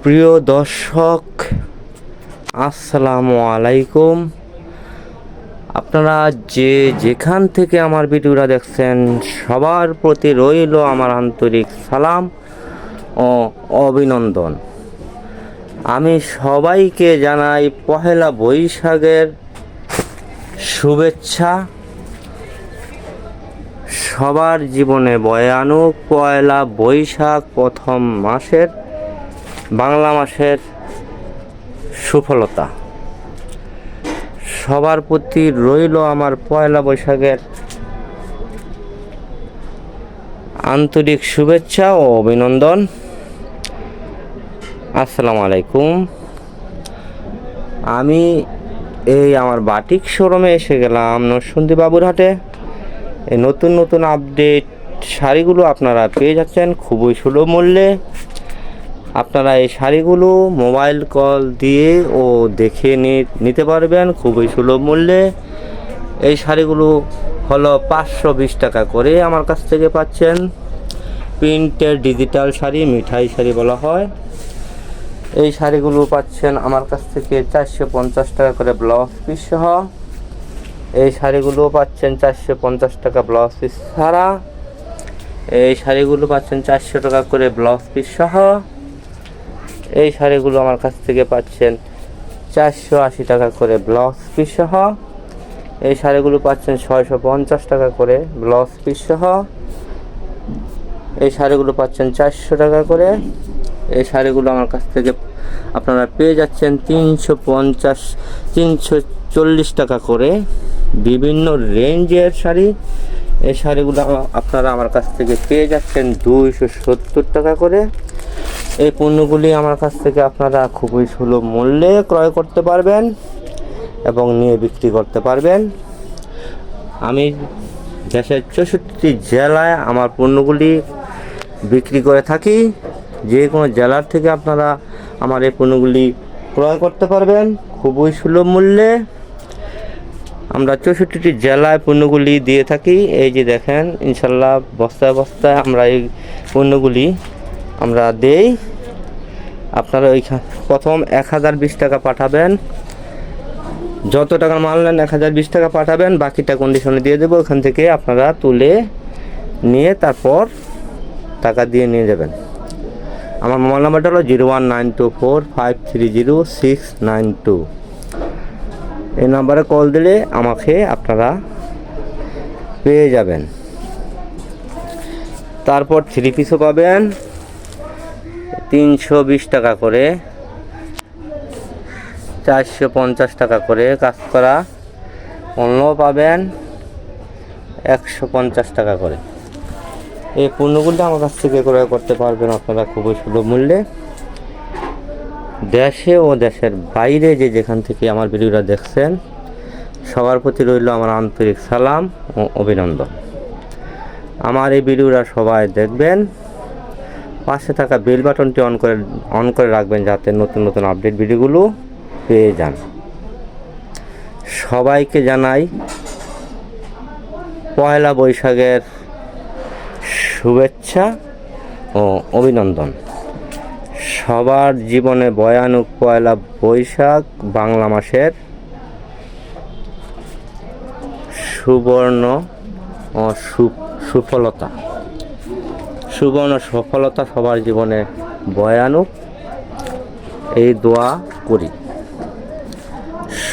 প্রিয় দর্শক, আসসালামু আলাইকুম। আপনারা যেখান থেকে আমার ভিডিওটা দেখছেন সবার প্রতি রইল আমার আন্তরিক সালাম ও অভিনন্দন। আমি সবাইকে জানাই পহেলা বৈশাখের শুভেচ্ছা। সবার জীবনে বয়ে আনুক পয়লা বৈশাখ, প্রথম মাসের বাংলা মাসের সুফলতা। সবার প্রতি রইল আমার পয়লা বৈশাখের আন্তরিক শুভেচ্ছা ও অভিনন্দন। আসসালামু আলাইকুম। আমি আমার বাটিক শোরুমে এসে গেলাম নরসিংদী বাবুরহাটে। এই নতুন নতুন আপডেট শাড়িগুলো আপনারা পেয়ে যাচ্ছেন খুবই সুলভ মূল্যে। আপনারা এই শাড়িগুলো মোবাইল কল দিয়ে ও দেখে নিতে পারবেন খুবই সুলভ মূল্যে। এই শাড়িগুলো হলো 520 টাকা করে আমার কাছ থেকে পাচ্ছেন। প্রিন্টের ডিজিটাল শাড়ি, মিঠাই শাড়ি বলা হয়। এই শাড়িগুলো পাচ্ছেন আমার কাছ থেকে 450 টাকা করে ব্লাউজ পিস সহ। এই শাড়িগুলো পাচ্ছেন 450 টাকা ব্লাউজ পিস ছাড়া। এই শাড়িগুলো পাচ্ছেন 400 টাকা করে ব্লাউজ পিস সহ। এই শাড়িগুলো আমার কাছ থেকে পাচ্ছেন 480 টাকা করে ব্লাউজ পিস সহ। এই শাড়িগুলো পাচ্ছেন 650 টাকা করে ব্লাউজ পিস সহ। এই শাড়িগুলো পাচ্ছেন 400 টাকা করে। এই শাড়িগুলো আমার কাছ থেকে আপনারা পেয়ে যাচ্ছেন 340 টাকা করে বিভিন্ন রেঞ্জের শাড়ি। এই শাড়িগুলো আপনারা আমার কাছ থেকে পেয়ে যাচ্ছেন 270 টাকা করে। এই পণ্যগুলি আমার কাছ থেকে আপনারা খুবই সুলভ মূল্যে ক্রয় করতে পারবেন এবং নিয়ে বিক্রি করতে পারবেন। আমি দেশের 64টি জেলায় আমার পণ্যগুলি বিক্রি করে থাকি। যে কোনো জেলার থেকে আপনারা আমার এই পণ্যগুলি ক্রয় করতে পারবেন খুবই সুলভ মূল্যে। আমরা 64টি জেলায় পণ্যগুলি দিয়ে থাকি। এই যে দেখেন, ইনশাল্লাহ বস্তায় বস্তায় আমরা এই পণ্যগুলি আমরা দেই। আপনারা প্রথম 1020 টাকা পাঠাবেন। যত টাকার মাল নেন 1020 টাকা পাঠাবেন, বাকিটা কন্ডিশনে দিয়ে দেবো। ওখান থেকে আপনারা তুলে নিয়ে তারপর টাকা দিয়ে নিয়ে যাবেন। আমার মোবাইল নাম্বারটা হলো 01924530692। এই নাম্বারে কল দিলে আমাকে আপনারা পেয়ে যাবেন। তারপর 3 পিসও পাবেন 320 টাকা করে, 450 টাকা করে কাজ করা অন্য পাবেন 150 টাকা করে। এই পণ্যগুলো আমার কাছ থেকে ক্রয় করতে পারবেন আপনারা খুবই সুলভ মূল্যে। দেশে ও দেশের বাইরে যেখান থেকে আমার ভিডিওটা দেখছেন সবার প্রতি রইল আমার আন্তরিক সালাম ও অভিনন্দন। আমার এই ভিডিওটা সবাই দেখবেন। পাশে থাকা বেল বাটনটি অন করে রাখবেন যাতে নতুন নতুন আপডেট ভিডিওগুলো পেয়ে যান। সবাইকে জানাই পয়লা বৈশাখের শুভেচ্ছা ও অভিনন্দন। সবার জীবনে বয়ে আনুক পয়লা বৈশাখ, বাংলা মাসের সুবর্ণ ও সুফলতা। সুবর্ণ সফলতা সবার জীবনে বয়ে আনুক, এই দোয়া করি।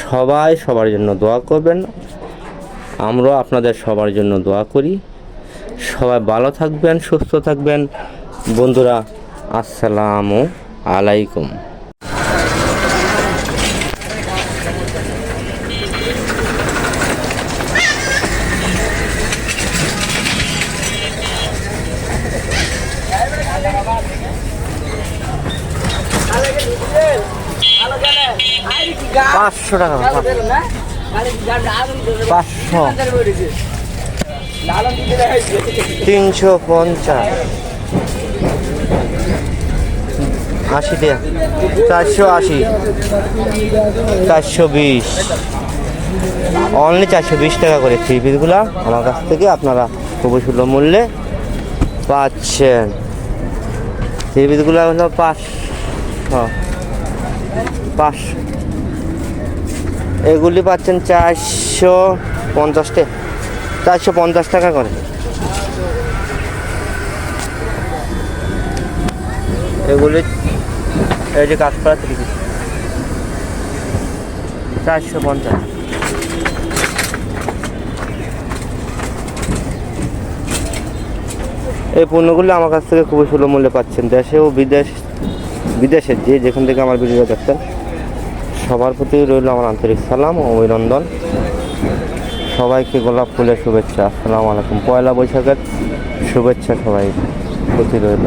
সবাই সবার জন্য দোয়া করবেন, আমরাও আপনাদের সবার জন্য দোয়া করি। সবাই ভালো থাকবেন, সুস্থ থাকবেন। বন্ধুরা, আসসালামু আলাইকুম। 500 টাকা, 500, 350, 80 টাকা, 480, 420, অনলি 420 টাকা করে 3 পিসগুলো আমার কাছ থেকে আপনারা খুবই সুলভ মূল্যে পাচ্ছেন। 3 পিসগুলো হলো হ্যাঁ 500। এগুলি পাচ্ছেন 450 টাকা করে। এগুলি এই যে কাঁচপাড়া 3 পিস 450। এই পণ্যগুলো আমার কাছ থেকে খুবই সুলভ মূল্যে পাচ্ছেন। দেশে ও বিদেশে যে যেখান থেকে আমার ভিডিও দেখছেন সবার প্রতি রইল আমার আন্তরিক সালাম ও অভিনন্দন। সবাইকে গোলাপ ফুলের শুভেচ্ছা। আসসালামু আলাইকুম। পয়লা বৈশাখের শুভেচ্ছা সবাই প্রতি রইল।